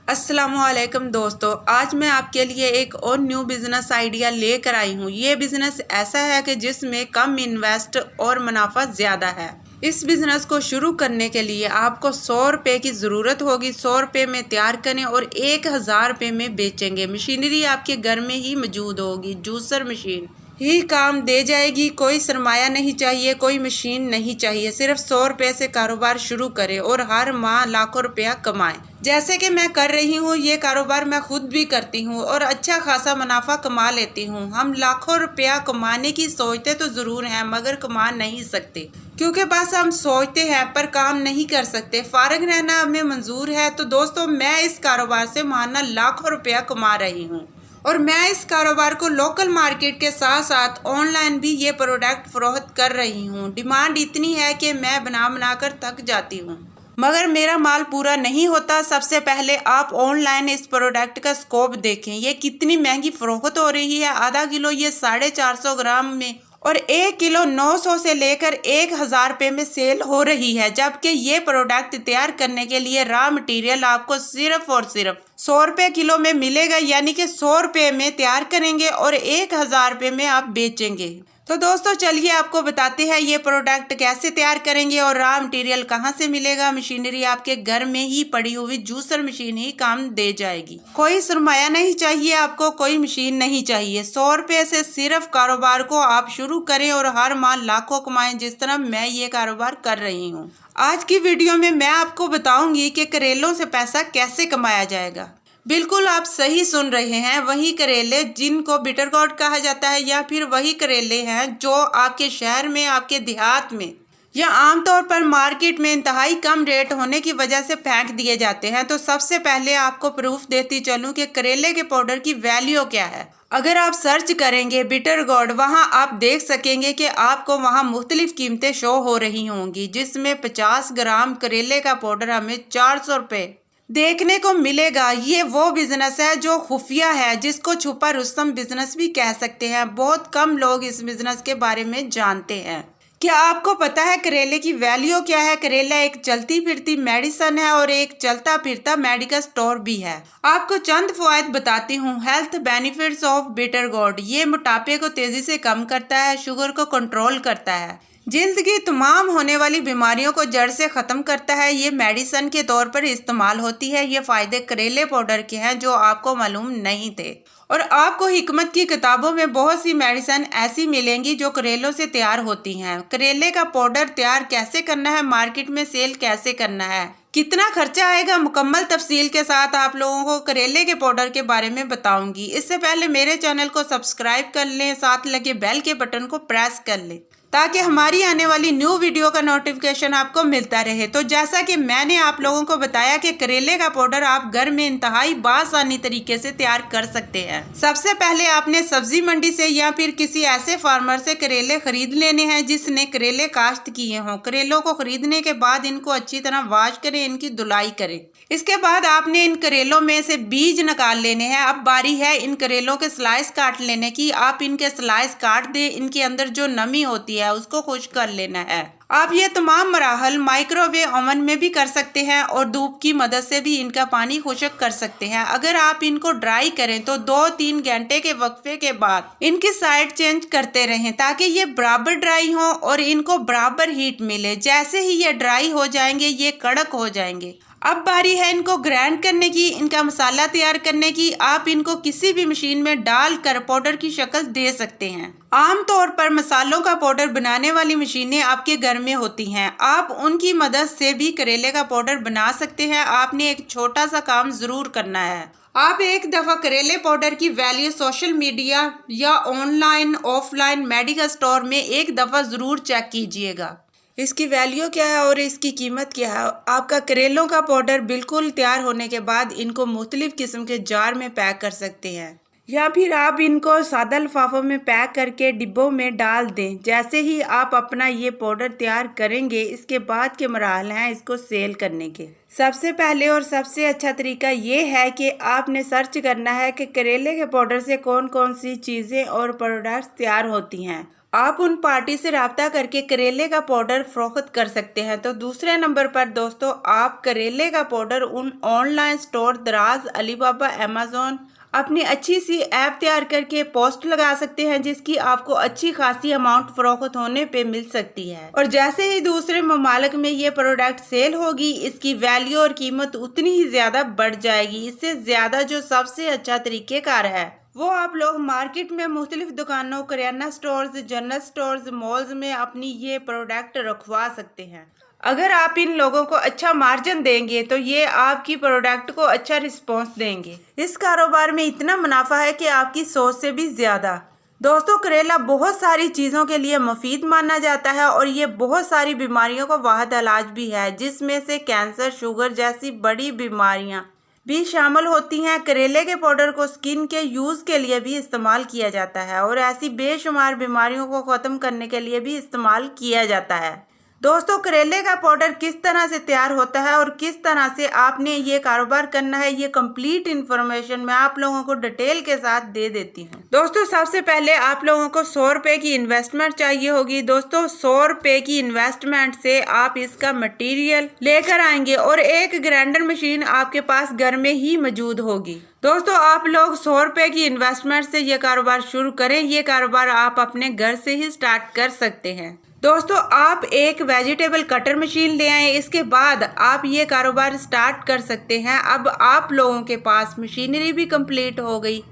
अस्सलामुअलैकुम दोस्तों, आज मैं आपके लिए एक और न्यू बिज़नेस आइडिया लेकर आई हूँ। ये बिज़नेस ऐसा है कि जिसमें कम इन्वेस्ट और मुनाफा ज़्यादा है। इस बिज़नेस को शुरू करने के लिए आपको 100 रुपये की ज़रूरत होगी। 100 रुपये में तैयार करें और 1000 रुपये में बेचेंगे। मशीनरी आपके घर में ही मौजूद होगी। जूसर मशीन ही काम दे जाएगी। कोई सरमाया नहीं चाहिए, कोई मशीन नहीं चाहिए। सिर्फ 100 रुपये से कारोबार शुरू करें और हर माह लाखों रुपया कमाएं। जैसे कि मैं कर रही हूँ, ये कारोबार मैं खुद भी करती हूँ और अच्छा खासा मुनाफा कमा लेती हूँ। हम लाखों रुपया कमाने की सोचते तो ज़रूर हैं, मगर कमा नहीं सकते, क्योंकि बस हम सोचते हैं पर काम नहीं कर सकते। फारिग रहना हमें मंजूर है। तो दोस्तों, मैं इस कारोबार से माना लाखों रुपया कमा रही हूँ और मैं इस कारोबार को लोकल मार्केट के साथ साथ ऑनलाइन भी ये प्रोडक्ट फरोख्त कर रही हूँ। डिमांड इतनी है कि मैं बना कर थक जाती हूँ, मगर मेरा माल पूरा नहीं होता। सबसे पहले आप ऑनलाइन इस प्रोडक्ट का स्कोप देखें। ये कितनी महंगी फरोख्त हो रही है। आधा किलो ये 450 ग्राम में और 1 किलो 900 से लेकर 1000 रुपये में सेल हो रही है। जबकि ये प्रोडक्ट तैयार करने के लिए रॉ मटेरियल आपको सिर्फ और सिर्फ 100 रुपये किलो में मिलेगा, यानी कि 100 रुपये में तैयार करेंगे और 1000 रुपये में आप बेचेंगे। तो दोस्तों, चलिए आपको बताते हैं ये प्रोडक्ट कैसे तैयार करेंगे और रॉ मटेरियल कहाँ से मिलेगा। मशीनरी आपके घर में ही पड़ी हुई जूसर मशीन ही काम दे जाएगी। कोई सरमाया नहीं चाहिए आपको, कोई मशीन नहीं चाहिए। 100 रुपये से सिर्फ कारोबार को आप शुरू करें और हर माह लाखों कमाएं, जिस तरह मैं ये कारोबार कर रही हूँ। आज की वीडियो में मैं आपको बताऊंगी कि करेलों से पैसा कैसे कमाया जाएगा। बिल्कुल आप सही सुन रहे हैं, वही करेले जिनको बिटर गॉड कहा जाता है, या फिर वही करेले हैं जो आपके शहर में, आपके देहात में या आमतौर पर मार्केट में इंतहाई कम रेट होने की वजह से फेंक दिए जाते हैं। तो सबसे पहले आपको प्रूफ देती चलूं कि करेले के पाउडर की वैल्यू क्या है। अगर आप सर्च करेंगे बिटर गॉड, वहां आप देख सकेंगे कि आपको वहां मुख्तलिफ कीमतें शो हो रही होंगी, जिसमें 50 ग्राम करेले का पाउडर हमें 400 रुपये देखने को मिलेगा। ये वो बिजनेस है जो खुफिया है, जिसको छुपा रुस्तम बिजनेस भी कह सकते हैं। बहुत कम लोग इस बिजनेस के बारे में जानते हैं। क्या आपको पता है करेले की वैल्यू क्या है? करेला एक चलती फिरती मेडिसिन है और एक चलता फिरता मेडिकल स्टोर भी है। आपको चंद फवायद बताती हूँ। Health benefits of bitter gourd. ये मोटापे को तेजी से कम करता है, शुगर को कंट्रोल करता है, जिल्द की तमाम होने वाली बीमारियों को जड़ से ख़त्म करता है। ये मेडिसिन के तौर पर इस्तेमाल होती है। ये फ़ायदे करेले पाउडर के हैं जो आपको मालूम नहीं थे। और आपको हिकमत की किताबों में बहुत सी मेडिसिन ऐसी मिलेंगी जो करेलों से तैयार होती हैं। करेले का पाउडर तैयार कैसे करना है, मार्केट में सेल कैसे करना है, कितना खर्चा आएगा, मुकम्मल तफसील के साथ आप लोगों को करेले के पाउडर के बारे में बताऊंगी। इससे पहले मेरे चैनल को सब्सक्राइब कर लें, साथ लगे बेल के बटन को प्रेस कर लें, ताकि हमारी आने वाली न्यू वीडियो का नोटिफिकेशन आपको मिलता रहे। तो जैसा कि मैंने आप लोगों को बताया कि करेले का पाउडर आप घर में इंतहाई बासानी तरीके से तैयार कर सकते हैं। सबसे पहले आपने सब्जी मंडी से या फिर किसी ऐसे फार्मर से करेले खरीद लेने हैं जिसने करेले काश्त किए हों। करेलों को खरीदने के बाद इनको अच्छी तरह वॉश करें, इनकी धुलाई करें। इसके बाद आपने इन करेलों में से बीज निकाल लेने हैं। अब बारी है इन करेलों के स्लाइस काट लेने की। आप इनके स्लाइस काट दें। इनके अंदर जो नमी होती है उसको खुश्क कर लेना है। आप ये तमाम मराहल माइक्रोवेव ओवन में भी कर सकते हैं और धूप की मदद से भी इनका पानी खुश्क कर सकते हैं। अगर आप इनको ड्राई करें तो 2-3 घंटे के वक्फे के बाद इनकी साइड चेंज करते रहें, ताकि ये बराबर ड्राई हो और इनको बराबर हीट मिले। जैसे ही ये ड्राई हो जाएंगे, ये कड़क हो जाएंगे। अब बारी है इनको ग्राइंड करने की, इनका मसाला तैयार करने की। आप इनको किसी भी मशीन में डालकर पाउडर की शक्ल दे सकते हैं। आमतौर पर मसालों का पाउडर बनाने वाली मशीनें आपके घर में होती हैं। आप उनकी मदद से भी करेले का पाउडर बना सकते हैं। आपने एक छोटा सा काम जरूर करना है। आप एक दफ़ा करेले पाउडर की वैल्यू सोशल मीडिया या ऑनलाइन ऑफलाइन मेडिकल स्टोर में एक दफ़ा ज़रूर चेक कीजिएगा। इसकी वैल्यू क्या है और इसकी कीमत क्या है। आपका करेलों का पाउडर बिल्कुल तैयार होने के बाद इनको मुख्तलिफ किस्म के जार में पैक कर सकते हैं, या फिर आप इनको सादा लिफाफों में पैक करके डिब्बों में डाल दें। जैसे ही आप अपना ये पाउडर तैयार करेंगे, इसके बाद के मराहल हैं इसको सेल करने के। सबसे पहले और सबसे अच्छा तरीका ये है कि आपने सर्च करना है कि करेले के पाउडर से कौन कौन सी चीज़ें और प्रोडक्ट्स तैयार होती हैं। आप उन पार्टी से राब्ता करके करेले का पाउडर फरोख्त कर सकते हैं। तो दूसरे नंबर पर दोस्तों, आप करेले का पाउडर उन ऑनलाइन स्टोर दराज, अलीबाबा, अमेज़ॉन अपनी अच्छी सी ऐप तैयार करके पोस्ट लगा सकते हैं, जिसकी आपको अच्छी खासी अमाउंट फरोख्त होने पे मिल सकती है। और जैसे ही दूसरे ममालिक में ये प्रोडक्ट सेल होगी, इसकी वैल्यू और कीमत उतनी ही ज्यादा बढ़ जाएगी। इससे ज्यादा जो सबसे अच्छा तरीकेकार है वो आप लोग मार्केट में मुख्तलिफ दुकानों, kirana stores, general stores, malls में अपनी ये प्रोडक्ट रखवा सकते हैं। अगर आप इन लोगों को अच्छा मार्जिन देंगे तो ये आपकी प्रोडक्ट को अच्छा रिस्पॉन्स देंगे। इस कारोबार में इतना मुनाफा है कि आपकी सोच से भी ज़्यादा। दोस्तों, करेला बहुत सारी चीज़ों के लिए मुफीद माना जाता है और ये बहुत सारी बीमारियों का वाहिद इलाज भी है, जिसमें से कैंसर, शुगर जैसी बड़ी बीमारियाँ भी शामिल होती हैं। करेले के पाउडर को स्किन के यूज़ के लिए भी इस्तेमाल किया जाता है और ऐसी बेशुमार बीमारियों को ख़त्म करने के लिए भी इस्तेमाल किया जाता है। दोस्तों, करेले का पाउडर किस तरह से तैयार होता है और किस तरह से आपने ये कारोबार करना है, ये कंप्लीट इन्फॉर्मेशन मैं आप लोगों को डिटेल के साथ दे देती हूँ। दोस्तों, सबसे पहले आप लोगों को 100 रुपये की इन्वेस्टमेंट चाहिए होगी। दोस्तों, 100 रुपये की इन्वेस्टमेंट से आप इसका मटेरियल लेकर आएंगे और एक ग्राइंडर मशीन आपके पास घर में ही मौजूद होगी। दोस्तों, आप लोग 100 रुपये की इन्वेस्टमेंट से ये कारोबार शुरू करें। ये कारोबार आप अपने घर से ही स्टार्ट कर सकते हैं। दोस्तों, आप एक वेजिटेबल कटर मशीन ले आए, इसके बाद आप ये कारोबार स्टार्ट कर सकते हैं। अब आप लोगों के पास मशीनरी भी कंप्लीट हो गई।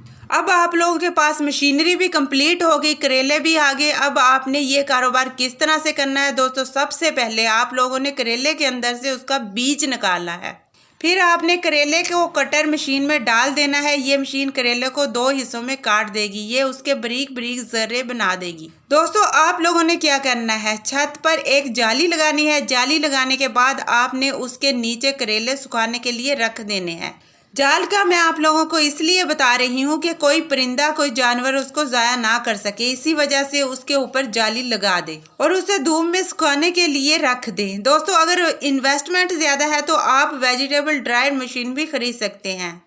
करेले भी आ गए। अब आपने ये कारोबार किस तरह से करना है दोस्तों? सबसे पहले आप लोगों ने करेले के अंदर से उसका बीज निकालना है। फिर आपने करेले को कटर मशीन में डाल देना है। ये मशीन करेले को 2 हिस्सों में काट देगी। ये उसके बारीक बारीक जर्रे बना देगी। दोस्तों, आप लोगों ने क्या करना है, छत पर एक जाली लगानी है। जाली लगाने के बाद आपने उसके नीचे करेले सुखाने के लिए रख देने हैं। जाल का मैं आप लोगों को इसलिए बता रही हूँ कि कोई परिंदा, कोई जानवर उसको ज़ाया ना कर सके, इसी वजह से उसके ऊपर जाली लगा दे और उसे धूप में सुखाने के लिए रख दें। दोस्तों, अगर इन्वेस्टमेंट ज़्यादा है तो आप वेजिटेबल ड्रायर मशीन भी खरीद सकते हैं।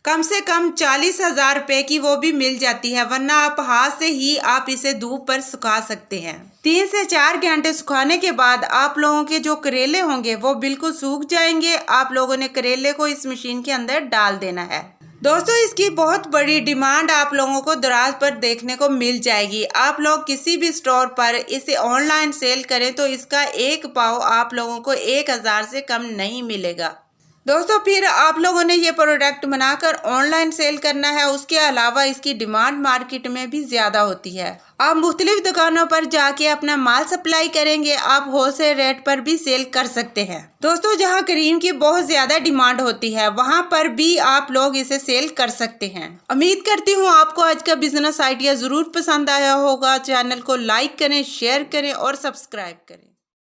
कम से कम 40,000 रुपये की वो भी मिल जाती है, वरना आप हाथ से ही आप इसे धूप पर सुखा सकते हैं। 3 से 4 घंटे सुखाने के बाद आप लोगों के जो करेले होंगे वो बिल्कुल सूख जाएंगे। आप लोगों ने करेले को इस मशीन के अंदर डाल देना है। दोस्तों, इसकी बहुत बड़ी डिमांड आप लोगों को दराज पर देखने को मिल जाएगी। आप लोग किसी भी स्टोर पर इसे ऑनलाइन सेल करें तो इसका एक पाव आप लोगों को 1000 से कम नहीं मिलेगा। दोस्तों, फिर आप लोगों ने ये प्रोडक्ट बनाकर ऑनलाइन सेल करना है। उसके अलावा इसकी डिमांड मार्केट में भी ज़्यादा होती है। आप मुख्तलिफ दुकानों पर जाके अपना माल सप्लाई करेंगे, आप होलसेल रेट पर भी सेल कर सकते हैं। दोस्तों, जहां क्रीम की बहुत ज़्यादा डिमांड होती है वहां पर भी आप लोग इसे सेल कर सकते हैं। उम्मीद करती हूँ आपको आज का बिजनेस आइडिया ज़रूर पसंद आया होगा। चैनल को लाइक करें, शेयर करें और सब्सक्राइब करें।